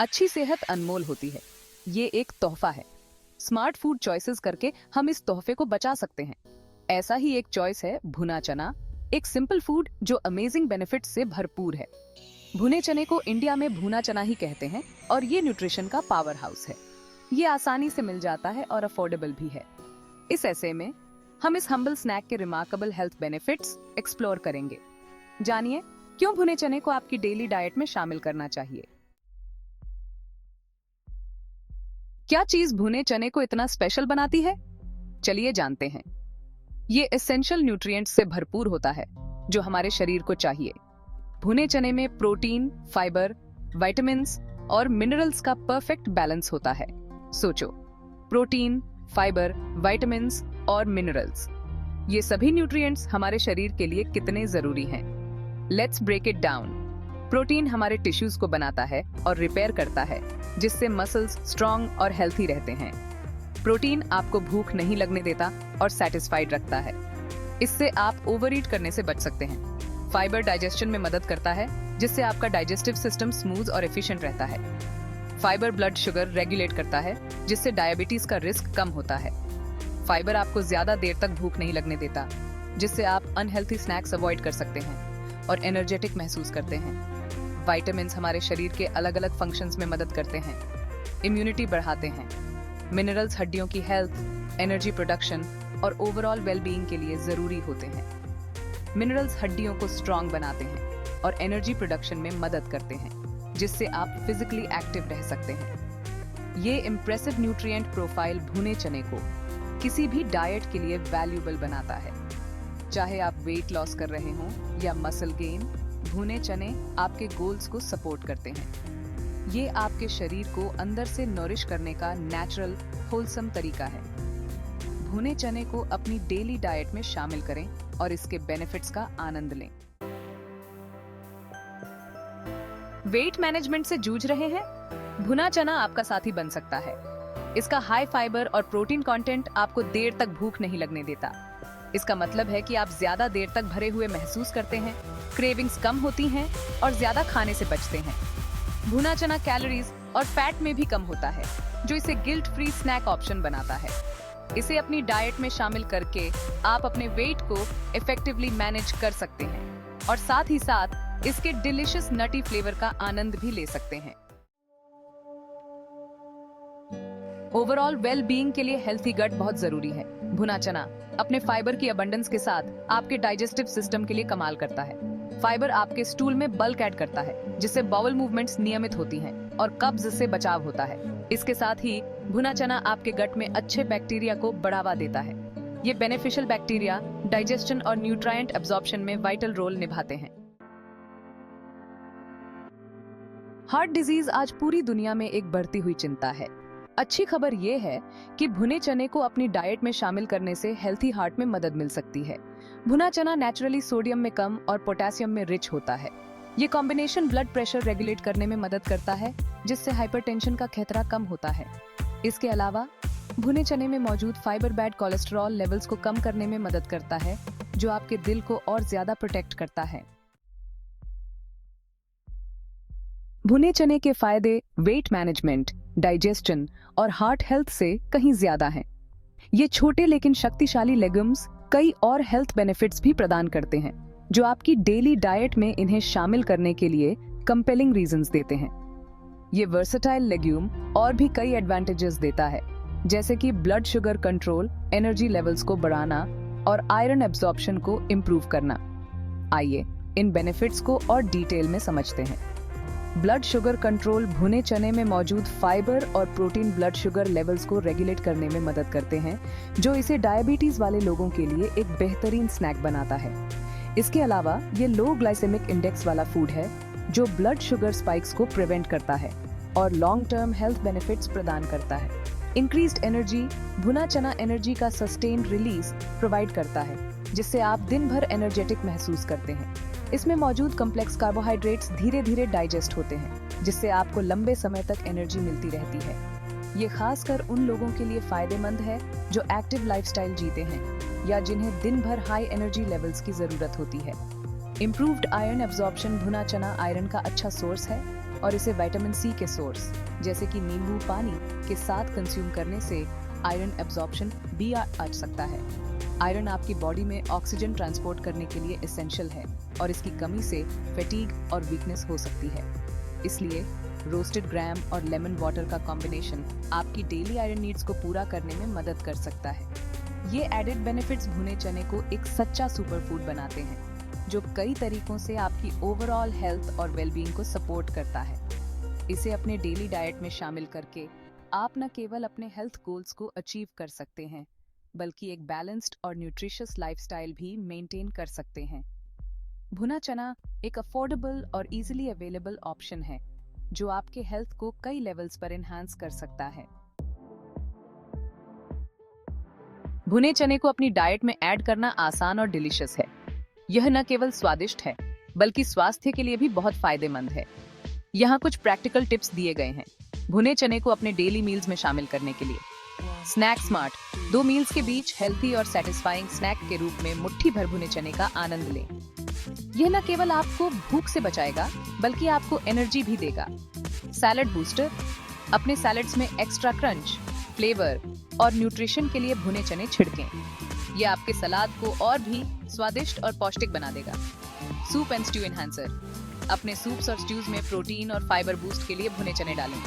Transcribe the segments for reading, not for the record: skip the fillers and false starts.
अच्छी सेहत अनमोल होती है। ये एक तोहफा है। स्मार्ट फूड चॉइसेस करके हम इस तोहफे को बचा सकते हैं। ऐसा ही एक चॉइस है भुना चना, एक सिंपल फूड जो अमेजिंग बेनिफिट्स से भरपूर है। भुने चने को इंडिया में भुना चना ही कहते हैं और ये न्यूट्रिशन का पावर हाउस है। ये आसानी से मिल जाता है और अफोर्डेबल भी है। इस ऐसे में हम इस हम्बल स्नैक के रिमार्केबल हेल्थ बेनिफिट्स एक्सप्लोर करेंगे। जानिए क्यों भुने चने को आपकी डेली डाइट में शामिल करना चाहिए। क्या चीज भुने चने को इतना स्पेशल बनाती है? चलिए जानते हैं। ये एसेंशियल न्यूट्रिएंट्स से भरपूर होता है जो हमारे शरीर को चाहिए। भुने चने में प्रोटीन, फाइबर, विटामिन्स और मिनरल्स का परफेक्ट बैलेंस होता है। सोचो, प्रोटीन, फाइबर, विटामिन्स और मिनरल्स, ये सभी न्यूट्रिएंट्स हमारे शरीर के लिए कितने जरूरी हैं। Let's break it down. Protein हमारे टिश्यूज को बनाता है और रिपेयर करता है, जिससे मसल्स स्ट्रॉन्ग और हेल्थी रहते हैं। प्रोटीन आपको भूख नहीं लगने देता और सेटिस्फाइड रखता है। इससे आप ओवरईट करने से बच सकते हैं। फाइबर डाइजेशन में मदद करता है, जिससे आपका डाइजेस्टिव सिस्टम स्मूथ और एफिशिएंट रहता है। फाइबर ब्लड शुगर रेगुलेट करता है, जिससे डायबिटीज का रिस्क कम होता है। फाइबर आपको ज्यादा देर तक भूख नहीं लगने देता, जिससे आप अनहेल्थी स्नैक्स अवॉइड कर सकते हैं और एनर्जेटिक महसूस करते हैं। विटामिन्स हमारे शरीर के अलग अलग फंक्शंस में मदद करते हैं, इम्यूनिटी बढ़ाते हैं। मिनरल्स हड्डियों की हेल्थ, एनर्जी प्रोडक्शन और ओवरऑल वेलबीइंग के लिए जरूरी होते हैं। मिनरल्स हड्डियों को स्ट्रॉन्ग बनाते हैं और एनर्जी प्रोडक्शन में मदद करते हैं, जिससे आप फिजिकली एक्टिव रह सकते हैं। ये इम्प्रेसिव न्यूट्रिएंट प्रोफाइल भुने चने को किसी भी डाइट के लिए वैल्यूएबल बनाता है। चाहे आप वेट लॉस कर रहे हों या मसल गेन, भुने चने आपके गोल्स को सपोर्ट करते हैं। ये आपके शरीर को अंदर से नरिश करने का नेचुरल, होलसम तरीका है। भुने चने को अपनी डेली डाइट में शामिल करें और इसके बेनिफिट्स का आनंद लें। वेट मैनेजमेंट से जूझ रहे हैं? भुना चना आपका साथी बन सकता है। इसका हाई फाइबर और प्रोटीन कंटेंट आपको देर तक भूख नहीं लगने देता। इसका मतलब है कि आप ज्यादा देर तक भरे हुए महसूस करते हैं, क्रेविंग्स कम होती हैं और ज्यादा खाने से बचते हैं। भुना चना कैलोरीज और फैट में भी कम होता है, जो इसे गिल्ट फ्री स्नैक ऑप्शन बनाता है। इसे अपनी डाइट में शामिल करके आप अपने वेट को इफेक्टिवली मैनेज कर सकते हैं और साथ ही साथ इसके डिलीशियस नटी फ्लेवर का आनंद भी ले सकते हैं। ओवरऑल वेल बीइंग के लिए हेल्थी गट बहुत जरूरी है। भुना चना अपने फाइबर की अबंडेंस के साथ आपके डाइजेस्टिव सिस्टम के लिए कमाल करता है। फाइबर आपके स्टूल में बल्क ऐड करता है, जिससे बाउल मूवमेंट्स नियमित होती हैं और कब्ज से बचाव होता है। इसके साथ ही भुना चना आपके गट में अच्छे बैक्टीरिया को बढ़ावा देता है। ये बेनिफिशियल बैक्टीरिया डाइजेशन और न्यूट्रिएंट एब्जॉर्प्शन में वाइटल रोल निभाते हैं। हार्ट डिजीज आज पूरी दुनिया में एक बढ़ती हुई चिंता है। अच्छी खबर ये है कि भुने चने को अपनी डाइट में शामिल करने से हेल्थी हार्ट में मदद मिल सकती है। भुना चना नेचुरली सोडियम में कम और पोटेशियम में रिच होता है। ये कॉम्बिनेशन ब्लड प्रेशर रेगुलेट करने में मदद करता है, जिससे हाइपरटेंशन का खतरा कम होता है। इसके अलावा भुने चने में मौजूद फाइबर बैड कोलेस्ट्रॉल लेवल्स को कम करने में मदद करता है, जो आपके दिल को और ज्यादा प्रोटेक्ट करता है। भुने चने के फायदे वेट मैनेजमेंट, डाइजेशन और हार्ट हेल्थ से कहीं ज्यादा हैं। ये छोटे लेकिन शक्तिशाली लेगुम्स कई और हेल्थ बेनिफिट्स भी प्रदान करते हैं, जो आपकी डेली डाइट में इन्हें शामिल करने के लिए कंपेलिंग रीजंस देते हैं। ये वर्सेटाइल लेग्यूम और भी कई एडवांटेजेस देता है, जैसे कि blood sugar control, energy levels को बढ़ाना और आयरन एब्जॉर्प्शन को इम्प्रूव करना। आइए इन बेनिफिट्स को और डिटेल में समझते हैं। Blood sugar control. भुने चने में मौजूद फाइबर और प्रोटीन ब्लड शुगर लेवल्स को रेगुलेट करने में मदद करते हैं, जो इसे डायबिटीज वाले लोगों के लिए एक बेहतरीन स्नैक बनाता है। इसके अलावा ये लो ग्लाइसेमिक इंडेक्स वाला फूड है, जो ब्लड शुगर स्पाइक्स को प्रिवेंट करता है और लॉन्ग टर्म हेल्थ बेनिफिट्स प्रदान करता है। Increased energy. भुना चना एनर्जी का सस्टेन्ड रिलीज प्रोवाइड करता है, जिससे आप दिन भर एनर्जेटिक महसूस करते हैं। इसमें मौजूद कॉम्प्लेक्स कार्बोहाइड्रेट्स धीरे धीरे डाइजेस्ट होते हैं, जिससे आपको लंबे समय तक एनर्जी मिलती रहती है। ये खासकर उन लोगों के लिए फायदेमंद है जो एक्टिव लाइफस्टाइल जीते हैं या जिन्हें दिन भर हाई एनर्जी लेवल्स की जरूरत होती है। Improved iron absorption. भुना चना आयरन का अच्छा सोर्स है, और इसे विटामिन सी के सोर्स जैसे कि नींबू पानी के साथ कंज्यूम करने से आयरन एब्जॉर्प्शन भी आ सकता है। आयरन आपकी बॉडी में ऑक्सीजन ट्रांसपोर्ट करने के लिए एसेंशियल है और इसकी कमी से फैटीग और वीकनेस हो सकती है। इसलिए रोस्टेड ग्राम और लेमन वाटर का कॉम्बिनेशन आपकी डेली आयरन नीड्स को पूरा करने में मदद कर सकता है। ये एडेड बेनिफिट्स भुने चने को एक सच्चा सुपर फूड बनाते हैं जो कई तरीकों से आपकी ओवरऑल हेल्थ और वेलबींग को सपोर्ट करता है। इसे अपने डेली डाइट में शामिल करके आप न केवल अपने हेल्थ गोल्स को अचीव कर सकते हैं बल्कि एक बैलेंस्ड और न्यूट्रिशियस लाइफस्टाइल भी मेंटेन कर सकते हैं। भुना चना एक अफोर्डेबल और इजीली अवेलेबल ऑप्शन है जो आपके हेल्थ को कई लेवल्स पर एनहांस कर सकता है। भुने चने को अपनी डाइट में ऐड करना आसान और डिलीशियस है। यह न केवल स्वादिष्ट है बल्कि स्वास्थ्य के लिए भी बहुत फायदेमंद है। यहाँ कुछ प्रैक्टिकल टिप्स दिए गए हैं भुने चने को अपने डेली मील्स में शामिल करने के लिए। स्नैक स्मार्ट, 2 मील्स के बीच हेल्थी और सेटिस्फाइंग स्नैक के रूप में मुट्ठी भर भुने चने का आनंद लें। यह न केवल आपको भूख से बचाएगा बल्कि आपको एनर्जी भी देगा। सैलेड बूस्टर, अपने सैलेड्स में एक्स्ट्रा क्रंच, फ्लेवर और न्यूट्रिशन के लिए भुने चने छिड़कें। यह आपके सलाद को और भी स्वादिष्ट और पौष्टिक बना देगा। सूप एंड स्ट्यू एनहांसर, अपने सूप्स और स्ट्यूज में प्रोटीन और फाइबर बूस्ट के लिए भुने चने डालें।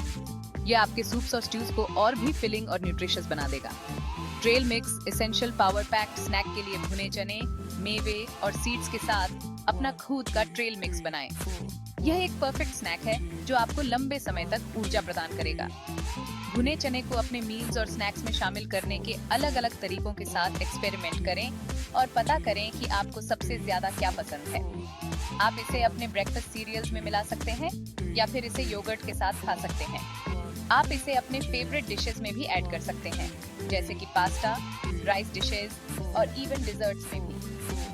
यह आपके सूप्स और स्ट्यूज को और भी फिलिंग और न्यूट्रिशियस बना देगा। Trail mix, essential power packed snack के लिए भुने चने, मेवे और सीड्स के साथ अपना खुद का ट्रेल मिक्स बनाएं। यह एक परफेक्ट स्नैक है जो आपको लंबे समय तक ऊर्जा प्रदान करेगा। भुने चने को अपने मील्स और स्नैक्स में शामिल करने के अलग अलग तरीकों के साथ एक्सपेरिमेंट करें और पता करें कि आपको सबसे ज्यादा क्या पसंद है। आप इसे अपने ब्रेकफास्ट सीरियल्स में मिला सकते हैं या फिर इसे योगर्ट के साथ खा सकते हैं। आप इसे अपने फेवरेट डिशेस में भी ऐड कर सकते हैं जैसे कि पास्ता, राइस डिशेस और इवन डिजर्ट्स में भी।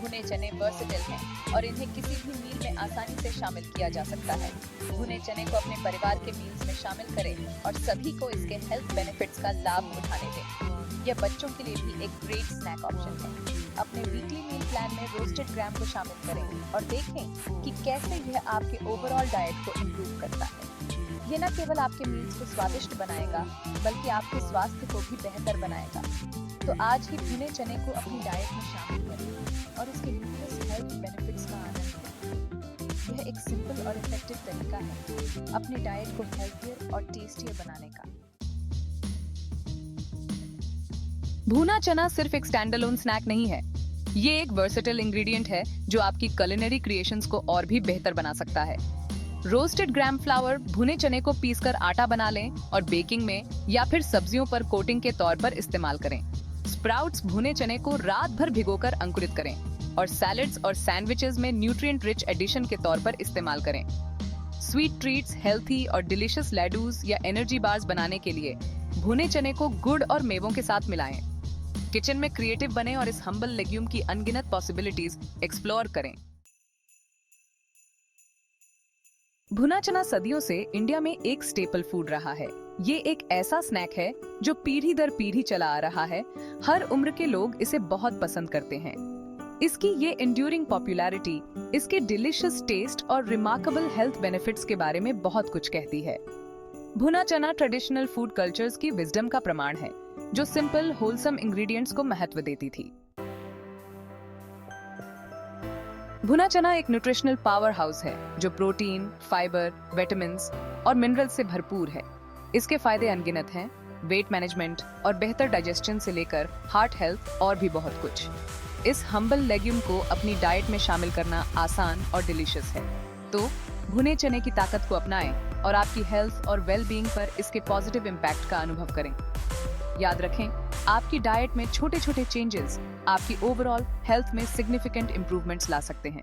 भुने चने वर्सेटाइल हैं और इन्हें किसी भी मील में आसानी से शामिल किया जा सकता है। भुने चने को अपने परिवार के मील्स में शामिल करें और सभी को इसके हेल्थ बेनिफिट्स का लाभ उठाने दें। यह बच्चों के लिए भी एक ग्रेट स्नैक ऑप्शन है। अपने वीकली मील प्लान में रोस्टेड ग्राम को शामिल करें और देखें कि कैसे यह आपके ओवरऑल डाइट को इम्प्रूव करता है। ये न केवल आपके मील्स को स्वादिष्ट बनाएगा बल्कि आपके स्वास्थ्य को भी बेहतर बनाएगा। तो आज ही भुने चने को अपनी डाइट में शामिल करें और इसके न्यूट्रिशियस हेल्थ बेनिफिट्स का आनंद लें। यह एक सिंपल और इफेक्टिव तरीका है अपनी डाइट को हेल्थियर और टेस्टियर बनाने का। भुना चना सिर्फ एक स्टैंडअलोन स्नैक नहीं है, ये एक वर्सेटाइल इंग्रेडिएंट है जो आपकी कुलिनरी क्रिएशंस को और भी बेहतर बना सकता है। रोस्टेड ग्राम फ्लावर भुने चने को पीसकर आटा बना लें और बेकिंग में या फिर सब्जियों पर कोटिंग के तौर पर इस्तेमाल करें। स्प्राउट्स भुने चने को रात भर भिगोकर अंकुरित करें और सैलेड्स और सैंडविचेस में न्यूट्रिएंट रिच एडिशन के तौर पर इस्तेमाल करें। स्वीट ट्रीट्स, हेल्थी और डिलीशियस लैडूज या एनर्जी बार्स बनाने के लिए भुने चने को गुड़ और मेवों के साथ मिलाएं। किचन में क्रिएटिव बने और इस हम्बल लेग्यूम की अनगिनत पॉसिबिलिटीज एक्सप्लोर करें। भुना चना सदियों से इंडिया में एक स्टेपल फूड रहा है। ये एक ऐसा स्नैक है जो पीढ़ी दर पीढ़ी चला आ रहा है। हर उम्र के लोग इसे बहुत पसंद करते हैं। इसकी ये एंड्यूरिंग पॉपुलैरिटी इसके डिलीशियस टेस्ट और रिमार्केबल हेल्थ बेनिफिट्स के बारे में बहुत कुछ कहती है। भुना चना ट्रेडिशनल फूड कल्चर्स की विजडम का प्रमाण है जो सिंपल होलसम इंग्रेडिएंट्स को महत्व देती थी। भुना चना एक न्यूट्रिशनल पावर हाउस है जो प्रोटीन, फाइबर, विटामिन्स और मिनरल्स से भरपूर है। इसके फायदे अनगिनत हैं, वेट मैनेजमेंट और बेहतर डाइजेशन से लेकर हार्ट हेल्थ और भी बहुत कुछ। इस हम्बल लेग्यूम को अपनी डाइट में शामिल करना आसान और डिलीशियस है। तो भुने चने की ताकत को अपनाएं और आपकी हेल्थ और वेलबींग पर इसके पॉजिटिव इम्पैक्ट का अनुभव करें। याद रखें, आपकी डाइट में छोटे छोटे चेंजेस आपकी ओवरऑल हेल्थ में सिग्निफिकेंट इंप्रूवमेंट्स ला सकते हैं।